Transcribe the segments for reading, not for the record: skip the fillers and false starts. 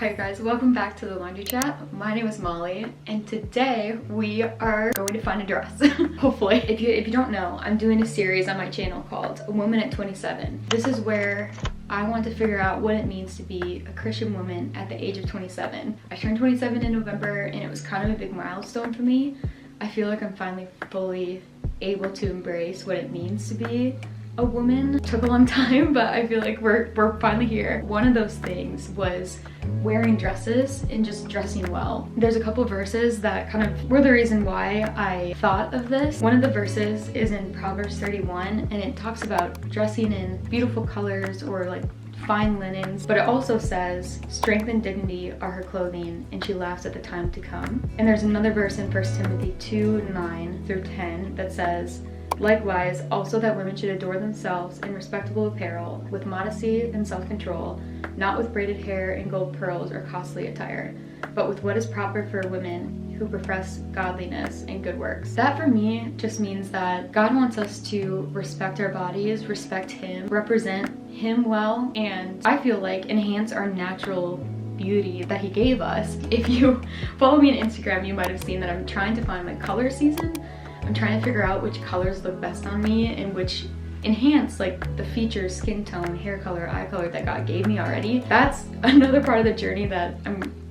Hi guys, welcome back to the laundry chat. My name is Molly and today we are going to find a dress. Hopefully. If you don't know, I'm doing a series on my channel called A Woman at 27. This is where I want to figure out what it means to be a Christian woman at the age of 27. I turned 27 in November and it was kind of a big milestone for me. I feel like I'm finally fully able to embrace what it means to be a woman. It took a long time, but I feel like we're finally here. One of those things was wearing dresses and just dressing well. There's a couple verses that kind of were the reason why I thought of this. One of the verses is in Proverbs 31 and it talks about dressing in beautiful colors or like fine linens, but it also says strength and dignity are her clothing and she laughs at the time to come. And there's another verse in 1 Timothy 2:9 through 10 that says, likewise, also that women should adore themselves in respectable apparel, with modesty and self-control, not with braided hair and gold pearls or costly attire, but with what is proper for women who profess godliness and good works. That for me just means that God wants us to respect our bodies, respect Him, represent Him well, and I feel like enhance our natural beauty that He gave us. If you follow me on Instagram, you might have seen that I'm trying to find my color season. I'm trying to figure out which colors look best on me and which enhance like the features, skin tone, hair color, eye color that God gave me already. That's another part of the journey that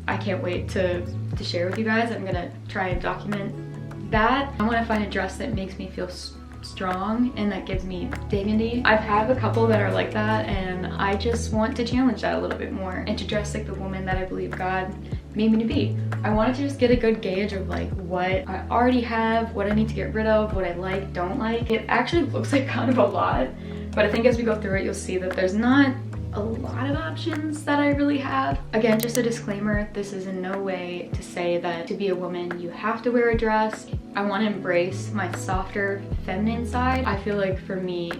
I can't wait to share with you guys. I'm gonna try and document that. I want to find a dress that makes me feel strong and that gives me dignity. I've had a couple that are like that and I just want to challenge that a little bit more and to dress like the woman that I believe God made me to be. I wanted to just get a good gauge of like what I already have, what I need to get rid of, what I like, don't like. It actually looks like kind of a lot, but I think as we go through it, you'll see that there's not a lot of options that I really have. Again, just a disclaimer, this is in no way to say that to be a woman, you have to wear a dress. I want to embrace my softer, feminine side. I feel like for me,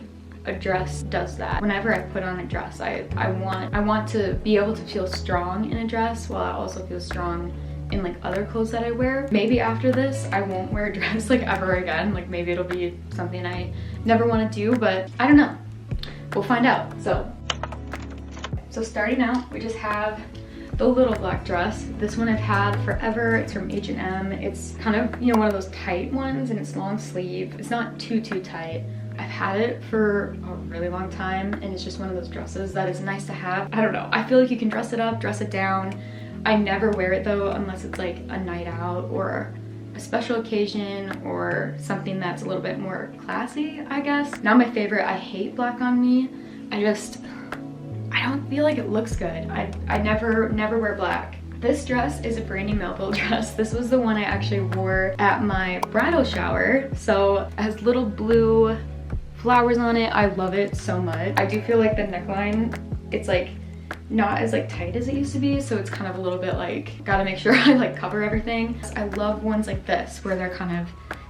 a dress does that. Whenever I put on a dress, I want to be able to feel strong in a dress while I also feel strong in like other clothes that I wear. Maybe after this, I won't wear a dress like ever again. Like maybe it'll be something I never want to do, but I don't know. We'll find out. So starting out, we just have the little black dress. This one I've had forever. It's from H&M. It's kind of, you know, one of those tight ones and it's long sleeve. It's not too tight. I've had it for a really long time and it's just one of those dresses that is nice to have. I don't know. I feel like you can dress it up, dress it down. I never wear it though unless it's like a night out or a special occasion or something that's a little bit more classy, I guess. Not my favorite. I hate black on me. I don't feel like it looks good. I never wear black. This dress is a Brandy Melville dress. This was the one I actually wore at my bridal shower. So it has little blue flowers on it. I love it so much. I do feel like the neckline, it's like not as like tight as it used to be. So it's kind of a little bit like, gotta make sure I like cover everything. I love ones like this where they're kind of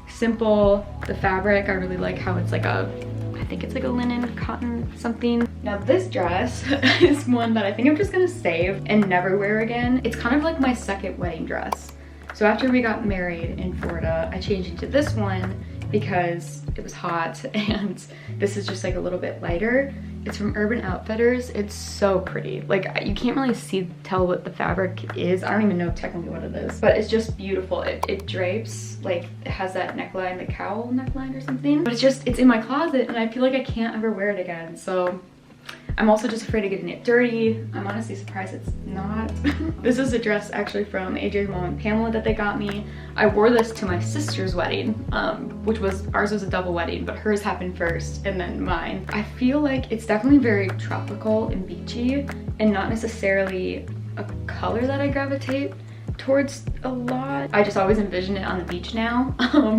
simple. The fabric, I really like how it's like I think it's like a linen, cotton, something. Now this dress is one that I think I'm just gonna save and never wear again. It's kind of like my second wedding dress. So after we got married in Florida, I changed into this one because it was hot and this is just like a little bit lighter. It's from Urban Outfitters. It's so pretty. Like you can't really tell what the fabric is. I don't even know technically what it is, but it's just beautiful. It drapes, like it has that neckline, the cowl neckline or something, but it's in my closet and I feel like I can't ever wear it again. So I'm also just afraid of getting it dirty. I'm honestly surprised it's not. This is a dress actually from AJ's mom and Pamela that they got me. I wore this to my sister's wedding, ours was a double wedding, but hers happened first and then mine. I feel like it's definitely very tropical and beachy and not necessarily a color that I gravitate towards a lot. I just always envision it on the beach now.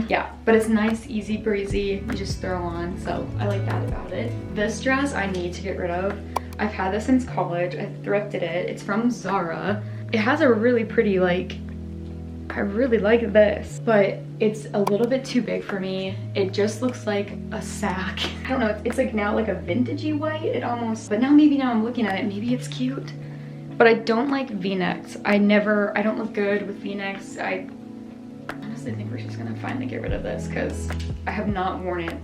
Yeah, but it's nice, easy breezy, you just throw on, so I like that about it. This dress I need to get rid of. I've had this since college. I thrifted it. It's from Zara. It has a really pretty, like, I really like this, but it's a little bit too big for me. It just looks like a sack. I don't know, it's like now like a vintagey white, it almost, but now I'm looking at it, maybe it's cute. But I don't like V-necks. I don't look good with V-necks. I honestly think we're just gonna finally get rid of this because I have not worn it,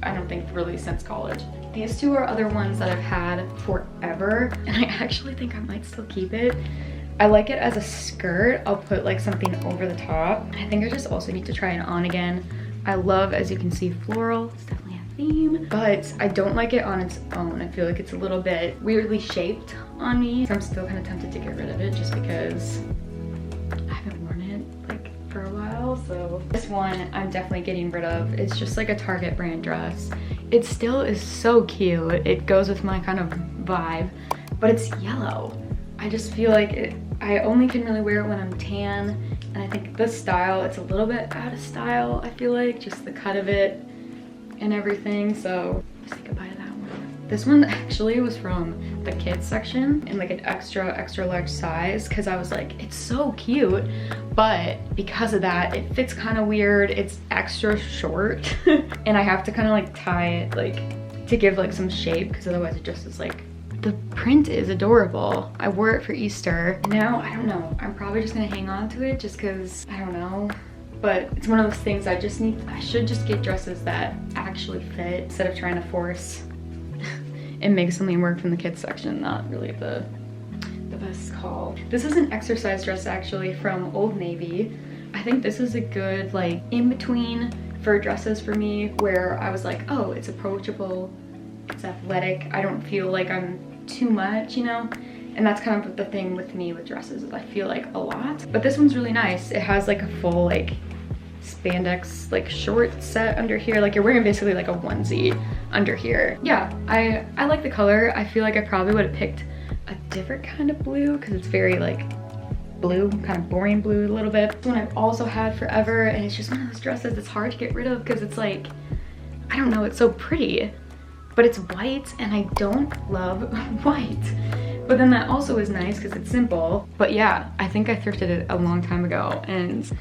I don't think, really since college. These two are other ones that I've had forever and I actually think I might still keep it. I like it as a skirt. I'll put like something over the top. I think I just also need to try it on again. I love, as you can see, floral. It's definitely a theme, but I don't like it on its own. I feel like it's a little bit weirdly shaped on me. So I'm still kind of tempted to get rid of it just because I haven't worn it like for a while. So this one I'm definitely getting rid of. It's just like a Target brand dress. It still is so cute. It goes with my kind of vibe, but it's yellow. I just feel like I only can really wear it when I'm tan, and I think this style, it's a little bit out of style, I feel like, just the cut of it and everything, so say goodbye to that one. This one actually was from the kids section in like an extra large size, because I was like, it's so cute, but because of that, it fits kind of weird, it's extra short, and I have to kind of like tie it like to give like some shape, because otherwise it just is like, the print is adorable. I wore it for Easter. Now, I don't know, I'm probably just gonna hang on to it just because, I don't know. But it's one of those things I should just get dresses that actually fit instead of trying to force and make something work from the kids section. Not really the best call. This is an exercise dress actually from Old Navy. I think this is a good like in-between for dresses for me, where I was like, oh, it's approachable, it's athletic, I don't feel like I'm too much, you know? And that's kind of the thing with me with dresses, is I feel like a lot. But this one's really nice. It has like a full like spandex like short set under here. Like you're wearing basically like a onesie under here. Yeah, I like the color. I feel like I probably would have picked a different kind of blue because it's very like blue, kind of boring blue a little bit. This one I've also had forever, and it's just one of those dresses that's hard to get rid of because it's like, I don't know, it's so pretty. But it's white, and I don't love white. But then that also is nice because it's simple. But yeah, I think I thrifted it a long time ago, and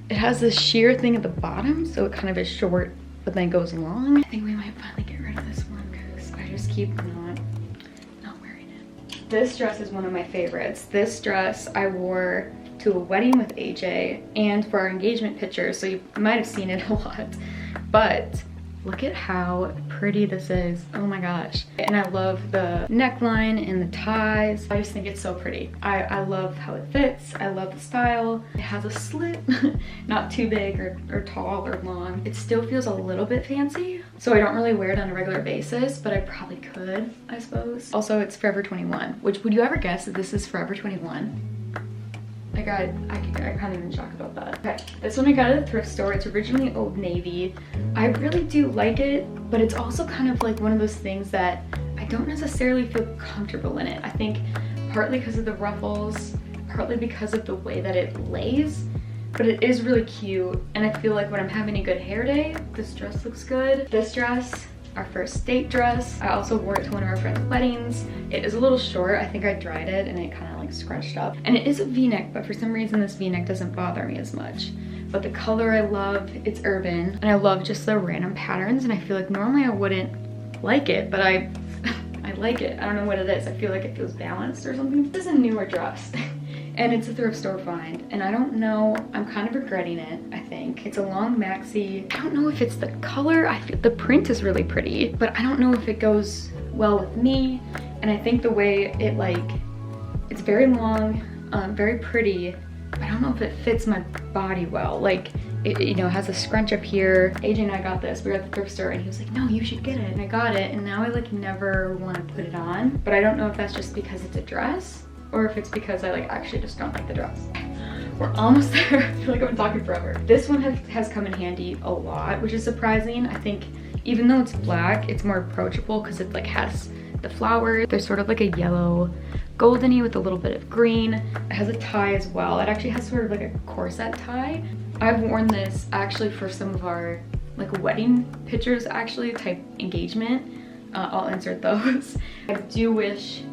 it has this sheer thing at the bottom, so it kind of is short, but then goes long. I think we might finally get rid of this one because I just keep not wearing it. This dress is one of my favorites. This dress I wore to a wedding with AJ and for our engagement picture, so you might have seen it a lot. But look at how pretty this is. Oh my gosh. And I love the neckline and the ties. I just think it's so pretty. I love how it fits. I love the style. It has a slit, not too big or tall or long. It still feels a little bit fancy. So I don't really wear it on a regular basis, but I probably could, I suppose. Also, it's Forever 21, which would you ever guess that this is Forever 21? Like I can't even shock about that. Okay, this one I got at a thrift store. It's originally Old Navy. I really do like it, but it's also kind of like one of those things that I don't necessarily feel comfortable in it. I think partly because of the ruffles, partly because of the way that it lays, but it is really cute. And I feel like when I'm having a good hair day, this dress looks good. This dress, our first date dress, I also wore it to one of our friends' weddings. It is a little short. I think I dried it and it kind of like scrunched up. And it is a v-neck, but for some reason this v-neck doesn't bother me as much. But the color I love, it's urban, and I love just the random patterns, and I feel like normally I wouldn't like it, but I like it. I don't know what it is. I feel like it feels balanced or something. This is a newer dress. And it's a thrift store find, and I don't know, I'm kind of regretting it, I think. It's a long maxi. I don't know if it's the color. I feel the print is really pretty, but I don't know if it goes well with me. And I think the way it like, it's very long, very pretty, but I don't know if it fits my body well. Like, it, you know, has a scrunch up here. AJ and I got this, we were at the thrift store, and he was like, no, you should get it. And I got it, and now I like never want to put it on. But I don't know if that's just because it's a dress, or if it's because I like actually just don't like the dress. We're almost there. I feel like I've been talking forever. This one has come in handy a lot, which is surprising. I think even though it's black, it's more approachable because it like has the flowers. There's sort of like a yellow goldeny with a little bit of green. It has a tie as well. It actually has sort of like a corset tie. I've worn this actually for some of our like wedding pictures, actually, type engagement. I'll insert those. I do wish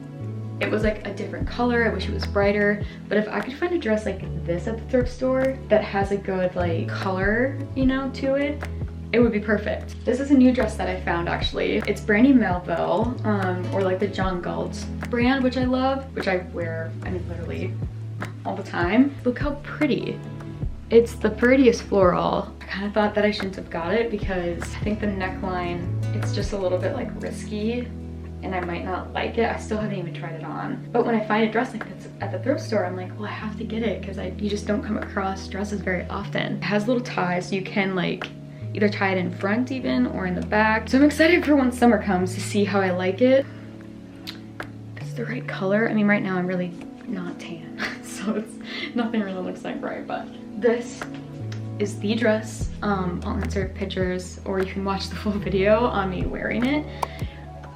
it was like a different color. I wish it was brighter, but if I could find a dress like this at the thrift store that has a good like color, you know, to it, it would be perfect. This is a new dress that I found actually. It's Brandy Melville, or like the John Galt brand, which I love, which I wear, I mean, literally all the time. Look how pretty. It's the prettiest floral. I kind of thought that I shouldn't have got it because I think the neckline, it's just a little bit like risky and I might not like it. I still haven't even tried it on. But when I find a dress like this at the thrift store, I'm like, well, I have to get it because you just don't come across dresses very often. It has little ties, so you can like either tie it in front even or in the back. So I'm excited for when summer comes to see how I like it. It's the right color. I mean, right now I'm really not tan, so it's nothing really looks like right, but this is the dress. I'll insert pictures or you can watch the full video on me wearing it.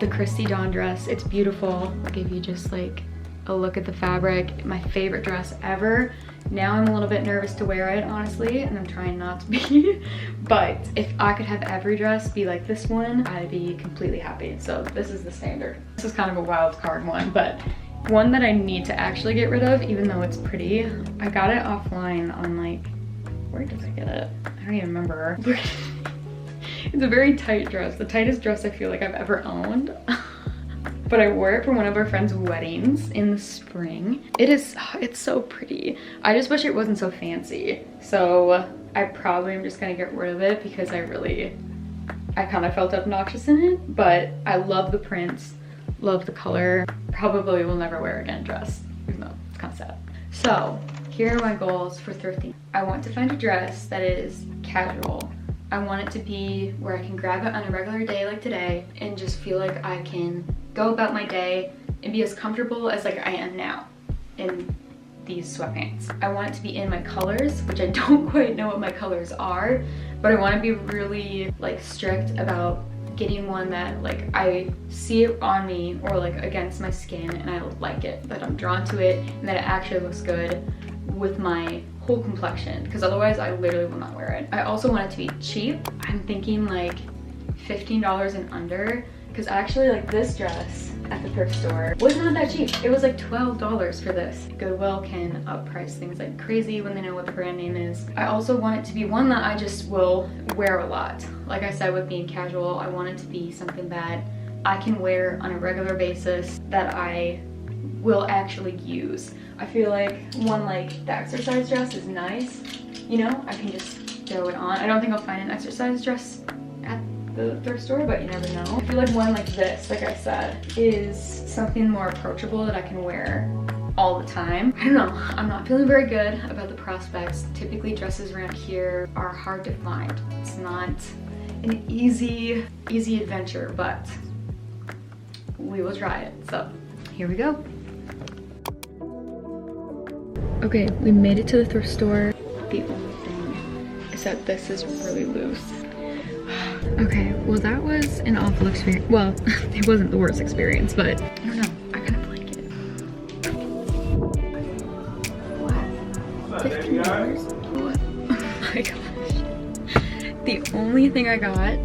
The Christy Dawn dress, it's beautiful. I'll give you just like a look at the fabric. My favorite dress ever. Now I'm a little bit nervous to wear it, honestly, and I'm trying not to be. But if I could have every dress be like this one, I'd be completely happy. So this is the standard. This is kind of a wild card one, but one that I need to actually get rid of, even though it's pretty. I got it offline on like, where did I get it? I don't even remember. It's a very tight dress, the tightest dress I feel like I've ever owned. But I wore it for one of our friends' weddings in the spring. It's so pretty. I just wish it wasn't so fancy. So I probably am just gonna get rid of it because I kind of felt obnoxious in it, but I love the prints, love the color. Probably will never wear again dress, even though it's kind of sad. So here are my goals for thrifting. I want to find a dress that is casual. I want it to be where I can grab it on a regular day like today and just feel like I can go about my day and be as comfortable as like I am now in these sweatpants. I want it to be in my colors, which I don't quite know what my colors are, but I want to be really like strict about getting one that like I see it on me or like against my skin and I like it, that I'm drawn to it and that it actually looks good with my whole complexion, because otherwise I literally will not wear it. I also want it to be cheap. I'm thinking like $15 and under, because actually like this dress at the thrift store was not that cheap. It was like $12 for this. Goodwill can upprice things like crazy when they know what the brand name is. I also want it to be one that I just will wear a lot. Like I said, with being casual, I want it to be something that I can wear on a regular basis that I will actually use. I feel like one like the exercise dress is nice, you know, I can just throw it on. I don't think I'll find an exercise dress at the thrift store, but you never know. I feel like one like this, like I said, is something more approachable that I can wear all the time. I don't know, I'm not feeling very good about the prospects. Typically dresses around here are hard to find. It's not an easy adventure, but we will try it. So here we go. Okay, we made it to the thrift store. The only thing is that this is really loose. Okay, well that was an awful experience. Well, it wasn't the worst experience, but I don't know, I kind of like it. What? $15? What? Oh my gosh. The only thing I got